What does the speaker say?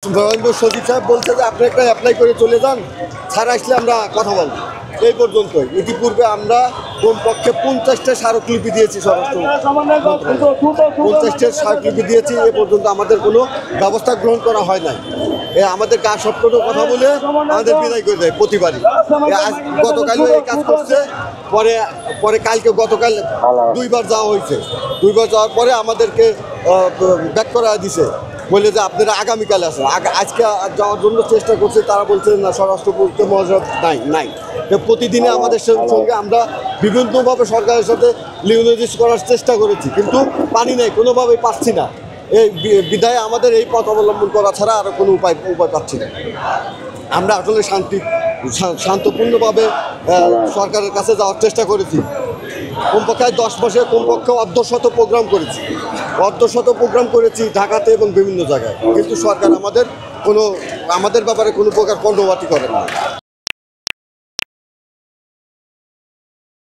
নরেন্দ্র সজিব সাহেব বলছে যে আপনি একটা অ্যাপ্লাই করে চলে যান, ছাড় আসলে আমরা কথা বলব। এই পর্যন্তই। ইতিপূর্বে আমরা কমপক্ষে 50টা স্মারকলিপি দিয়েছি, স্বরাষ্ট্র 50টা স্মারকলিপি দিয়েছি। এ পর্যন্ত আমাদের কোনো ব্যবস্থা গ্রহণ করা হয় নাই। আমাদের গা সবটুকু কথা বলে আমাদের বিদায় করে দেয় প্রতিবারই। গতকালও এই কাজ করছে, পরে গতকাল দুইবার যাওয়া হয়েছে। দুইবার যাওয়ার পরে আমাদেরকে ব্যাক করা দিছে, বলে যে আপনারা আগামীকাল আসেন। আজকে যাওয়ার জন্য চেষ্টা করছে, তারা বলছে না, স্বরাষ্ট্র মহাসচিব নাই। প্রতিদিনে আমাদের সঙ্গে আমরা বিভিন্নভাবে সরকারের সাথে লিওনাইজ করার চেষ্টা করেছি, কিন্তু পানি নেই, কোনোভাবেই পাচ্ছি না। এই বিধায় আমাদের এই পথ অবলম্বন করা ছাড়া আরও কোনো উপায় পাচ্ছি না। আমরা আসলে শান্তপূর্ণভাবে সরকারের কাছে যাওয়ার চেষ্টা করেছি। কমপক্ষে 10 মাসে কমপক্ষে অর্ধশত প্রোগ্রাম করেছি ঢাকাতে এবং বিভিন্ন জায়গায়, কিন্তু সরকার আমাদের ব্যাপারে কোনো প্রকার কর্ণপাতই করে না।